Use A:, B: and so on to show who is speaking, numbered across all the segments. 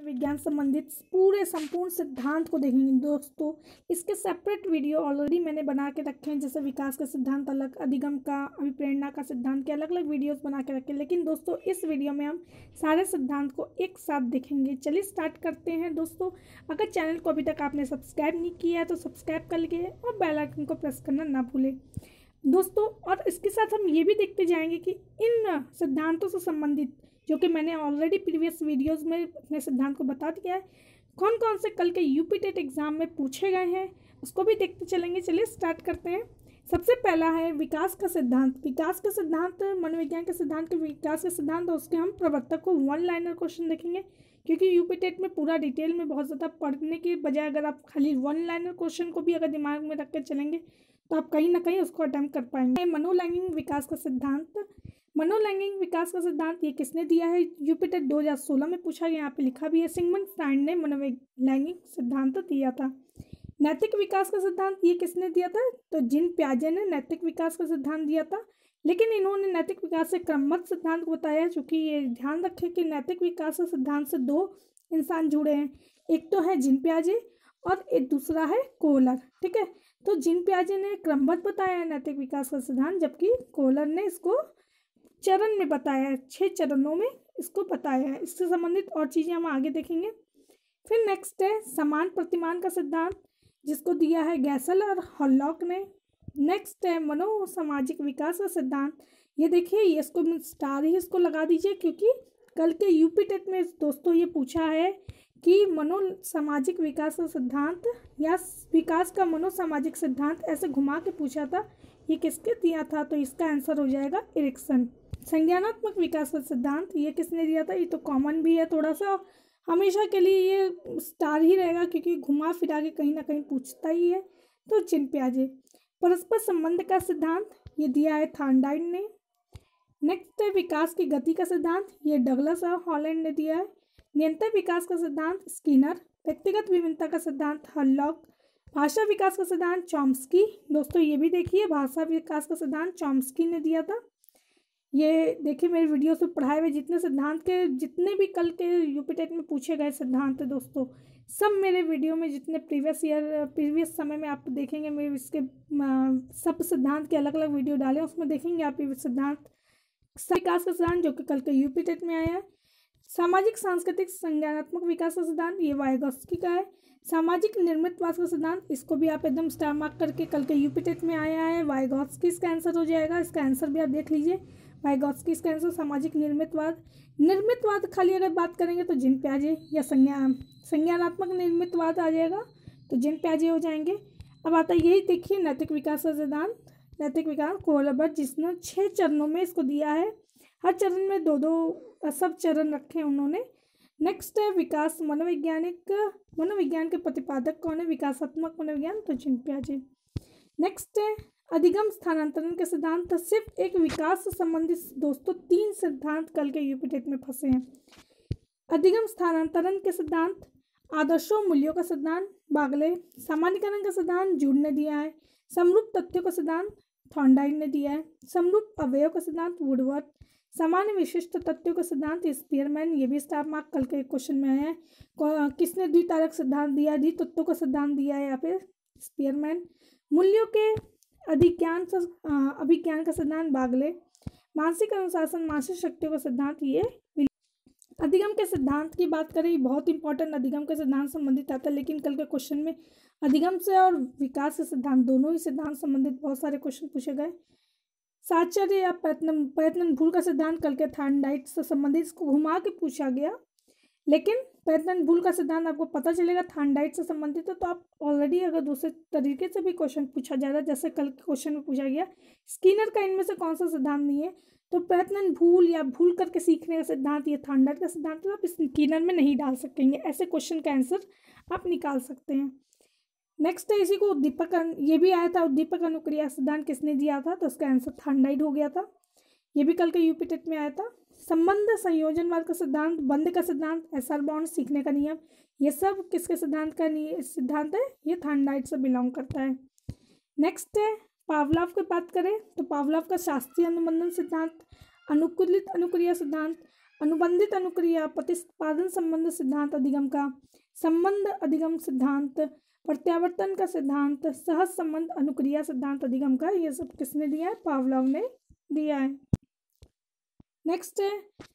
A: विज्ञान संबंधित पूरे संपूर्ण सिद्धांत को देखेंगे दोस्तों। इसके सेपरेट वीडियो ऑलरेडी मैंने बना के रखे हैं, जैसे विकास का सिद्धांत अलग, अधिगम का, अभिप्रेरणा का सिद्धांत के अलग अलग वीडियोस बना के रखे हैं। लेकिन दोस्तों इस वीडियो में हम सारे सिद्धांत को एक साथ देखेंगे। चलिए स्टार्ट करते हैं दोस्तों। अगर चैनल को अभी तक आपने सब्सक्राइब नहीं किया है तो सब्सक्राइब कर लीजिए और बेल आइकन को प्रेस करना ना भूलें दोस्तों। और इसके साथ हम ये भी देखते जाएंगे कि इन सिद्धांतों से संबंधित, जो कि मैंने ऑलरेडी प्रीवियस वीडियोस में अपने सिद्धांत को बता दिया है, कौन कौन से कल के यूपी टेट एग्जाम में पूछे गए हैं उसको भी देखते चलेंगे। चलिए स्टार्ट करते हैं। सबसे पहला है विकास का सिद्धांत। विकास का सिद्धांत मनोविज्ञान के सिद्धांत के विकास का सिद्धांत, और उसके हम प्रवर्तक को वन लाइनर क्वेश्चन देखेंगे, क्योंकि यूपी टेट में पूरा डिटेल में बहुत ज़्यादा पढ़ने के बजाय अगर आप खाली वन लाइनर क्वेश्चन को भी अगर दिमाग में रख कर चलेंगे तो आप कहीं ना कहीं उसको अटेम्प्ट कर पाएंगे। मनोलैंगिक विकास का सिद्धांत। मनोलैंगिक विकास का सिद्धांत ये किसने दिया है? यूपी टेट 2016 में पूछा गया, यहाँ पे लिखा भी है। सिगमंड फ्राइड ने मनोलैंगिक सिद्धांत दिया था। नैतिक विकास का सिद्धांत ये किसने दिया था? तो जीन पियाजे ने नैतिक विकास का सिद्धांत दिया था। लेकिन इन्होंने नैतिक विकास से क्रमबद्ध सिद्धांत को बताया, चूँकि ये ध्यान रखें कि नैतिक विकास के सिद्धांत से दो इंसान जुड़े हैं, एक तो है जीन पियाजे और एक दूसरा है कोहलर। ठीक है, तो जीन पियाजे ने क्रमबद्ध बताया है नैतिक विकास का सिद्धांत, जबकि कोहलर ने इसको चरण में बताया है, 6 चरणों में इसको बताया है। इससे संबंधित और चीज़ें हम आगे देखेंगे। फिर नेक्स्ट है समान प्रतिमान का सिद्धांत, जिसको दिया है गैसल और हॉलॉक ने। नेक्स्ट है मनो सामाजिक विकास का सिद्धांत। ये देखिए, ये इसको स्टार ही इसको लगा दीजिए, क्योंकि कल के यूपी टेट में दोस्तों ये पूछा है कि मनो सामाजिक विकास का सिद्धांत या विकास का मनो सामाजिक सिद्धांत, ऐसे घुमा के पूछा था, ये किसके दिया था? तो इसका आंसर हो जाएगा एरिक्सन। संज्ञानात्मक विकास का सिद्धांत ये किसने दिया था? ये तो कॉमन भी है थोड़ा सा, हमेशा के लिए ये स्टार ही रहेगा, क्योंकि घुमा फिरा के कहीं ना कहीं पूछता ही है, तो जीन पियाजे। परस्पर संबंध का सिद्धांत ये दिया है थॉर्नडाइक ने। नेक्स्ट है विकास की गति का सिद्धांत, ये डगलस और हॉलैंड ने दिया है। निरंतर विकास का सिद्धांत स्किनर। व्यक्तिगत विभिन्नता का सिद्धांत हॉलॉक। भाषा विकास का सिद्धांत चॉम्स्की। दोस्तों ये भी देखिए, भाषा विकास का सिद्धांत चॉम्स्की ने दिया था। ये देखिए मेरे वीडियोस में पढ़ाए हुए जितने सिद्धांत के, जितने भी कल के यूपी टेट में पूछे गए सिद्धांत है दोस्तों, सब मेरे वीडियो में, जितने प्रीवियस समय में आप देखेंगे, मेरे इसके सब सिद्धांत के अलग अलग वीडियो डाले, उसमें देखेंगे आप ये सिद्धांत। विकास का सिद्धांत जो कि कल के यूपी टेट में आया है। सामाजिक सांस्कृतिक संज्ञानात्मक विकास का सिद्धांत ये वाइगॉत्स्की का है। सामाजिक निर्मितवाद का सिद्धांत, इसको भी आप एकदम स्टार मार्क करके, कल के यूपी टेट में आया है, वाइगॉत्स्की इसका आंसर हो जाएगा। इसका आंसर भी आप देख लीजिए, वाइगॉत्स्की इसका आंसर। सामाजिक निर्मितवाद खाली अगर बात करेंगे तो जीन पियाजे, या संज्ञानात्मक निर्मितवाद आ जाएगा तो जीन पियाजे हो जाएंगे। अब आता है यही देखिए नैतिक विकास का सिद्धांत। नैतिक विकास कोहलर, जिसने 6 चरणों में इसको दिया है, हर चरण में 2-2 सब चरण रखे हैं उन्होंने। नेक्स्ट है विकास मनोविज्ञान के प्रतिपादक कौन है? विकासात्मक मनोविज्ञान, तो जीन पियाजे। नेक्स्ट है अधिगम स्थानांतरण के सिद्धांत। तो सिर्फ एक विकास से संबंधित दोस्तों 3 सिद्धांत कल के यूपी टेट में फंसे हैं। अधिगम स्थानांतरण के सिद्धांत, आदर्शों मूल्यों का सिद्धांत बागले। सामान्यीकरण का सिद्धांत जूड ने दिया है। समरूप तथ्यों का सिद्धांत थॉर्नडाइक ने दिया है। समरूप अवयव का सिद्धांत वुडवर्थ। सामान्य विशिष्ट तथ्यों का सिद्धांत स्पीयरमैन, ये भी स्टार मार्क कल के क्वेश्चन में आया है। किसने द्वितारक सिद्धांत दिया है? द्वितत्वों का सिद्धांत दिया है यहाँ पे स्पीयरमैन। मूल्यों के अभिज्ञान का सिद्धांत बागले। मानसिक अनुशासन मानसिक शक्तियों का सिद्धांत ये। अधिगम के सिद्धांत की बात करें, बहुत इंपॉर्टेंट अधिगम के सिद्धांत संबंधित आता है, लेकिन कल के क्वेश्चन में अधिगम से और विकास के सिद्धांत, दोनों ही सिद्धांत संबंधित बहुत सारे क्वेश्चन पूछे गए। साहचर्य या प्रयत्न भूल का सिद्धांत कल के थॉर्नडाइक से संबंधित, इसको घुमा के पूछा गया, लेकिन प्रयत्न भूल का सिद्धांत आपको पता चलेगा थॉर्नडाइक से संबंधित है, तो आप ऑलरेडी अगर दूसरे तरीके से भी क्वेश्चन पूछा जा रहा है, जैसे कल के क्वेश्चन में पूछा गया स्किनर का इनमें से कौन सा सिद्धांत नहीं है, तो प्रयत्न भूल या भूल करके सीखने का सिद्धांत ये थॉर्नडाइक का सिद्धांत है, आप स्किनर में नहीं डाल सकेंगे। ऐसे क्वेश्चन का आंसर आप निकाल सकते हैं। नेक्स्ट है इसी को उद्दीपक, ये भी आया था, उद्दीपक अनुक्रिया सिद्धांत किसने दिया था? तो उसका आंसर थॉर्नडाइक हो गया था, ये भी कल के यूपी टेट में आया था। संबंध संयोजनवाद का सिद्धांत, बंध का सिद्धांत, एसआर बॉन्ड, सीखने का नियम, ये सब किसके सिद्धांत का सिद्धांत है? ये थॉर्नडाइक से बिलोंग करता है। नेक्स्ट है पावलोव की बात करें तो पावलोव का शास्त्रीय अनुबंधन सिद्धांत, अनुकूलित अनुक्रिया सिद्धांत, अनुबंधित अनुक्रिया, प्रतिस्पादन संबंध सिद्धांत अधिगम का, संबंध अधिगम सिद्धांत, प्रत्यावर्तन का सिद्धांत, सहज संबंध अनुक्रिया सिद्धांत अधिगम का, ये सब किसने दिया है? पावलोव ने दिया है। नेक्स्ट है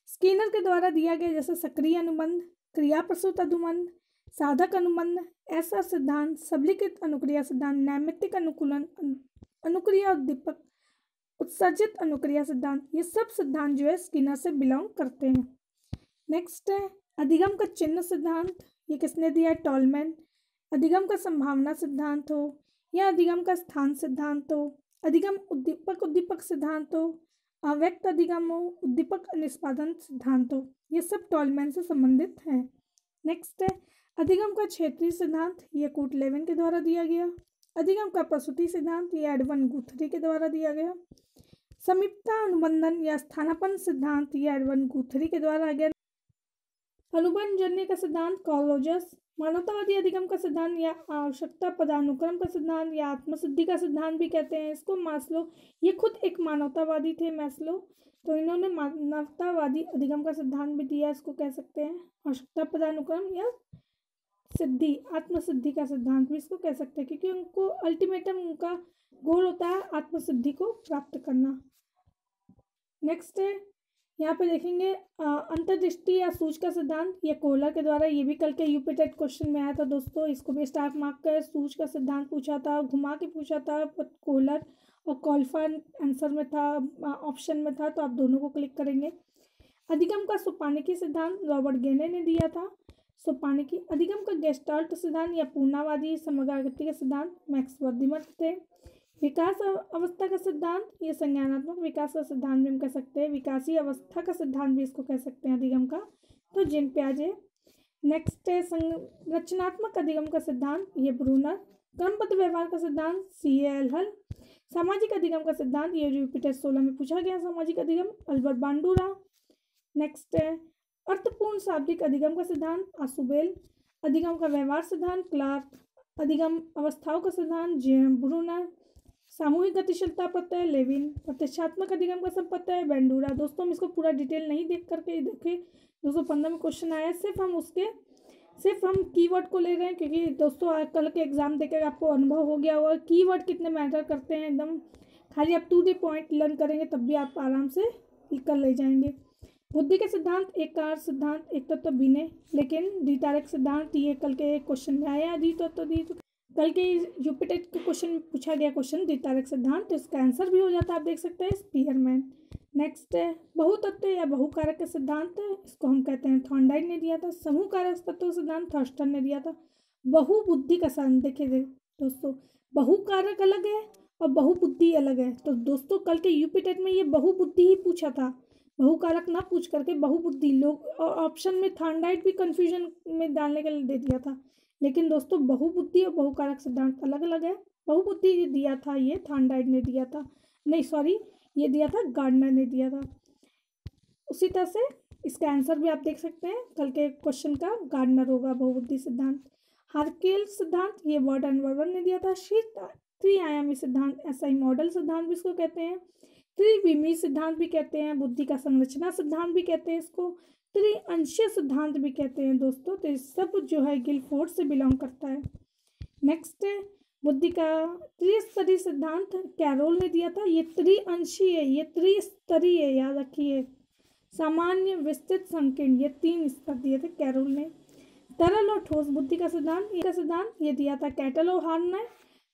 A: स्किनर के द्वारा दिया गया जैसे सक्रिय अनुबंध, क्रिया प्रसूत अनुबंध, साधक अनुबंध, ऐसा सिद्धांत, सबलीकृत अनुक्रिया सिद्धांत, नैमित्तिक अनुकूलन, अनुक्रिया उद्दीपक, उत्सर्जित अनुक्रिया सिद्धांत, ये सब सिद्धांत जो है स्किनर से बिलोंग करते हैं। नेक्स्ट है अधिगम का चिन्ह सिद्धांत, ये किसने दिया है? टॉलमैन। अधिगम का संभावना सिद्धांत हो या अधिगम का स्थान सिद्धांत हो, अधिगम उद्दीपक सिद्धांत हो, अव्यक्त अधिगम हो, उद्दीपक निष्पादन सिद्धांत हो, ये सब टॉलमैन से संबंधित है। नेक्स्ट है अधिगम का क्षेत्रीय सिद्धांत, ये कूट-लेविन के द्वारा दिया गया। अधिगम का प्रसूति सिद्धांत, ये एडवर्ड गुथरी के द्वारा दिया गया। समीपता अनुबंधन या स्थानापन्न सिद्धांत, ये एडवर्ड गुथरी के द्वारा गया। अनुबंधजन्य का सिद्धांत कॉलोजस। मानवतावादी अधिगम का सिद्धांत या आवश्यकता पदानुक्रम का सिद्धांत या आत्मसिद्धि का सिद्धांत भी कहते हैं इसको मास्लो। ये खुद एक मानवतावादी थे मैस्लो, तो इन्होंने मानवतावादी अधिगम का सिद्धांत भी दिया, इसको कह सकते हैं आवश्यकता पदानुक्रम या सिद्धि, आत्मसिद्धि का सिद्धांत भी इसको कह सकते हैं, क्योंकि उनको अल्टीमेटम उनका गोल होता है आत्मसिद्धि को प्राप्त करना। नेक्स्ट है यहाँ पे देखेंगे अंतर्दृष्टि या सूझ का सिद्धांत, ये कोहलर के द्वारा, ये भी कल के यूपी टेट क्वेश्चन में आया था दोस्तों, इसको भी स्टार मार्क कर सूझ का सिद्धांत पूछा था, घुमा के पूछा था कोहलर, और क्वालिफाइड आंसर में था, ऑप्शन में था, तो आप दोनों को क्लिक करेंगे। अधिगम का सोपानिकी सिद्धांत रॉबर्ट गेने ने दिया था। सोपानिकी अधिगम का गेस्टाल्ट सिद्धांत या पूर्णावादी समग्रागति का सिद्धांत मैक्स वर्दीमर थे। विकास अवस्था का सिद्धांत, ये संज्ञानात्मक विकास का सिद्धांत भी हम कह सकते हैं, विकासीय अवस्था का सिद्धांत भी इसको कह सकते हैं अधिगम का, तो जीन पियाजे। नेक्स्ट है संरचनात्मक अधिगम का सिद्धांत, ये ब्रूनर। क्रमबद्ध व्यवहार का सिद्धांत C.A. हल। सामाजिक अधिगम का सिद्धांत, ये यूपी टेस्ट 16 में पूछा गया सामाजिक अधिगम, अल्बर्ट बांडुरा। नेक्स्ट है अर्थपूर्ण शाब्दिक अधिगम का सिद्धांत, आसुबेल। अधिगम का व्यवहार सिद्धांत, क्लार्क। अधिगम अवस्थाओं का सिद्धांत, J.M. ब्रूनर। सामूहिक गतिशीलता प्रत्यय, लेविन। प्रतिष्ठात्मक अधिगम का संप्रत्यय, बेंडूरा। दोस्तों हम इसको पूरा डिटेल नहीं देख करके देखिए 215 में क्वेश्चन आया, सिर्फ हम कीवर्ड को ले रहे हैं, क्योंकि दोस्तों कल के एग्जाम देकर आपको अनुभव हो गया होगा कीवर्ड कितने मैटर करते हैं, एकदम खाली आप टू द पॉइंट लर्न करेंगे तब भी आप आराम से कर ले जाएंगे। बुद्धि के सिद्धांत, एक कार सिद्धांत, एक तत्व बिने, लेकिन द्वितारक सिद्धांत, ये कल के क्वेश्चन में आया, कल के यूपी टेट के क्वेश्चन पूछा गया क्वेश्चन द्वितारक सिद्धांत, तो इसका आंसर भी हो जाता है, आप देख सकते हैं स्पीयरमैन। नेक्स्ट है बहुतत्व या बहुकारक का सिद्धांत, इसको हम कहते हैं थॉर्नडाइक ने दिया था। समूह कारक तत्व सिद्धांत थर्स्टन ने दिया था। बहुबुद्धि का सिद्धांत, देखिए दोस्तों बहुकारक अलग है और बहुबुद्धि अलग है, तो दोस्तों कल के यूपी टेट में ये बहुबुद्धि ही पूछा था, बहुकारक ना पूछ करके बहुबुद्धि, लोग और ऑप्शन में थॉर्नडाइक भी कंफ्यूजन में डालने के लिए दे दिया था, लेकिन दोस्तों बहुबुद्धि और बहुकारक सिद्धांत अलग अलग है। बहुबुद्धि दिया था ये थॉर्नडाइक ने दिया था, नहीं सॉरी ये दिया था गार्डनर ने दिया था। उसी तरह से इसका आंसर भी आप देख सकते हैं, कल के क्वेश्चन का गार्डनर होगा बहुबुद्धि सिद्धांत। हार्केल सिद्धांत, ये वर्ड एंड वर्वन ने दिया था। त्रिआयामी सिद्धांत, SI मॉडल सिद्धांत भी इसको कहते हैं। त्रिविमीय सिद्धांत भी कहते हैं, बुद्धि का संरचना सिद्धांत भी कहते हैं, इसको त्रिअंशीय सिद्धांत भी कहते हैं दोस्तों, तो इस सब जो है गिलफोर्ड से बिलोंग करता है। नेक्स्ट है बुद्धि का त्रिस्तरीय सिद्धांत, कैरोल ने दिया था, ये त्रिअंशीय है, ये त्रिस्तरीय है, याद रखिए, सामान्य, विस्तृत, संकीर्ण, ये 3 स्तर दिए थे कैरोल ने। तरल और ठोस बुद्धि का सिद्धांत, ये दिया था कैटल और हार्न ने।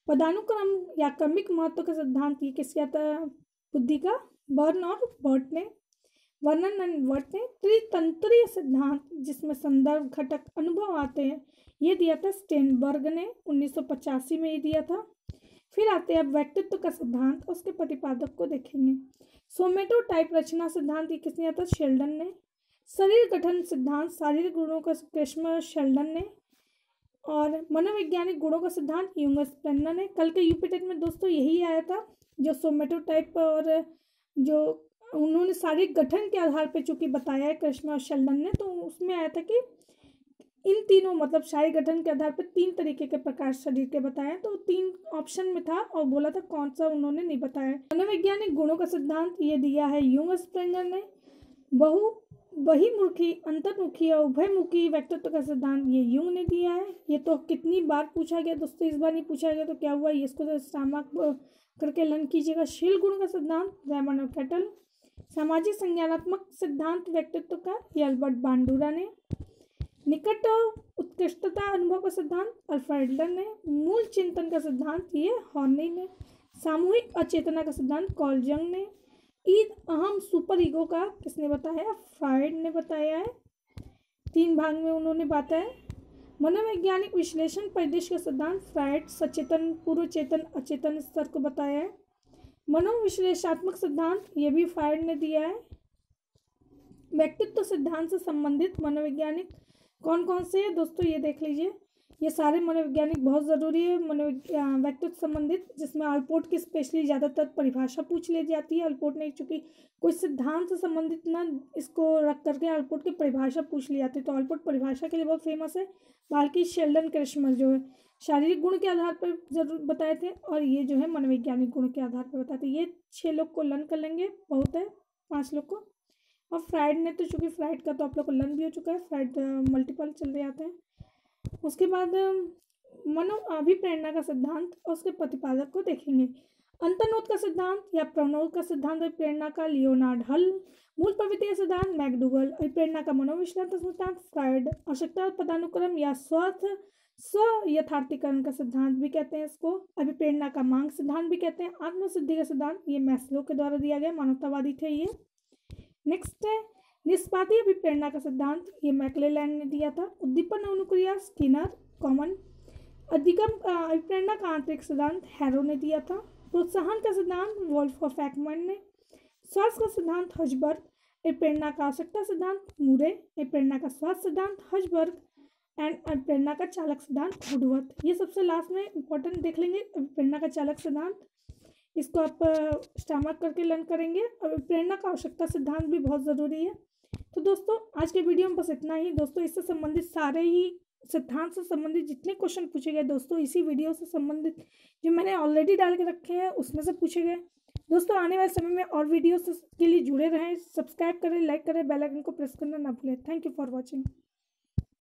A: पदानुक्रम या क्रमिक महत्व का सिद्धांत, ये किसका था? बुद्धि का बर्न और बर्ट ने, वर्णन एंड बर्ट ने। त्रितंत्रीय सिद्धांत, जिसमें संदर्भ, घटक, अनुभव आते हैं, ये दिया था स्टेनबर्ग ने 1985 में ये दिया था। फिर आते हैं अब व्यक्तित्व का सिद्धांत, उसके प्रतिपादक को देखेंगे। सोमेटोटाइप रचना सिद्धांत, ये किसने दिया था? शेल्डन ने। शरीर गठन सिद्धांत, शारीरिक गुणों का क्रिस्मर शेल्डन ने। और मनोवैज्ञानिक गुणों का सिद्धांत यूंग स्प्रेंगर ने। कल के यूपी टेट में दोस्तों यही आया था, जो सोमेटोटाइप और जो उन्होंने शारीरिक गठन के आधार पर चूंकि बताया है क्रिस्मर और शेल्डन ने, तो उसमें आया था कि इन तीनों मतलब शारीरिक गठन के आधार पर 3 तरीके के प्रकार शरीर के बताए, तो 3 ऑप्शन में था और बोला था कौन सा उन्होंने नहीं बताया। मनोवैज्ञानिक गुणों का सिद्धांत ये दिया है यूंग स्प्रेंगर ने। बहिर्मुखी, अंतर्मुखी और उभयमुखी व्यक्तित्व का सिद्धांत ये यूंग ने दिया है। ये तो कितनी बार पूछा गया दोस्तों, इस बार नहीं पूछा गया तो क्या हुआ, इसको तो स्टामक करके लर्न कीजिएगा। शील गुण का सिद्धांत रेमंड और कैटल। सामाजिक संज्ञानात्मक सिद्धांत व्यक्तित्व का ये अल्बर्ट बांडुरा ने। निकट और उत्कृष्टता अनुभव का सिद्धांत अल्फ्रेड एडलर ने। मूल चिंतन का सिद्धांत ये हॉर्नी ने। सामूहिक अचेतना का सिद्धांत कार्ल जंग ने। ईद अहम सुपर ईगो का किसने बताया, फ्रायड ने बताया है। 3 भाग में उन्होंने बताया। मनोवैज्ञानिक विश्लेषण परिदृश्य का सिद्धांत फ्रायड सचेतन, पूर्व चेतन, अचेतन स्तर को बताया है। मनोविश्लेषणात्मक सिद्धांत ये भी फ्रायड ने दिया है। व्यक्तित्व सिद्धांत से संबंधित मनोवैज्ञानिक कौन कौन से है दोस्तों, ये देख लीजिए। ये सारे मनोवैज्ञानिक बहुत ज़रूरी है व्यक्तित्व संबंधित, जिसमें अल्पोर्ट की स्पेशली ज़्यादातर परिभाषा पूछ ली जाती है। अल्पोर्ट ने चूँकि कोई सिद्धांत से संबंधित ना इसको रख करके अल्पोर्ट की परिभाषा पूछ ली जाती है, तो अल्पोर्ट परिभाषा के लिए बहुत फेमस है। बाकी शेल्डन क्रिश्मर जो है शारीरिक गुण के आधार पर जरूर बताए थे, और ये जो है मनोवैज्ञानिक गुण के आधार पर बताए थे। ये 6 लोग को लर्न कर लेंगे, बहुत है 5 लोग को। और फ्रायड ने तो चूँकि फ्रायड का तो आप लोग को लर्न भी हो चुका है, फ्रायड मल्टीपल चले जाते हैं। उसके बाद मनो अभिप्रेरणा का सिद्धांत और उसके प्रतिपादक को देखेंगे। अंतर्नोद का सिद्धांत या प्रणोद का सिद्धांत अभिप्रेरणा का लियोनार्ड हल। मूल प्रवृत्ति का सिद्धांत मैकडूगल। अभिप्रेरणा का मनोविश्लेषण सिद्धांत फ्रायड। आवश्यकता पदानुक्रम या स्व यथार्थीकरण का सिद्धांत भी कहते हैं इसको। अभिप्रेरणा का मांग सिद्धांत भी कहते हैं। आत्मसिद्धि का सिद्धांत ये मैस्लो के द्वारा दिया गया, मानवतावादी थे ये। नेक्स्ट है निष्पादी अभिप्रेरणा का सिद्धांत, ये मैक्लेलैंड ने दिया था। उद्दीपन अनुक्रिया स्किनर कॉमन। अधिगम अभिप्रेरणा का आंतरिक सिद्धांत हैरो ने दिया था। प्रोत्साहन का सिद्धांत वोल्फ ऑफ एक्मैन ने। स्वास्थ्य का सिद्धांत हजबर्ग। अभिप्रेरणा का आवश्यकता सिद्धांत मूरे। अभिप्रेरणा का स्वास्थ्य सिद्धांत हजबर्ग एंड अभिप्रेरणा का चालक सिद्धांत वुडवर्थ। ये सबसे लास्ट में इंपॉर्टेंट देख लेंगे, अभिप्रेरणा का चालक सिद्धांत, इसको आप स्टामक करके लर्न करेंगे। और प्रेरणा का आवश्यकता सिद्धांत भी बहुत ज़रूरी है। तो दोस्तों आज के वीडियो में बस इतना ही। दोस्तों इससे संबंधित सारे ही सिद्धांत से संबंधित जितने क्वेश्चन पूछे गए दोस्तों इसी वीडियो से संबंधित जो मैंने ऑलरेडी डाल के रखे हैं उसमें से पूछे गए। दोस्तों आने वाले समय में और वीडियोस के लिए जुड़े रहें, सब्सक्राइब करें, लाइक करें, बेल आइकन को प्रेस करना ना भूलें। Thank you for watching.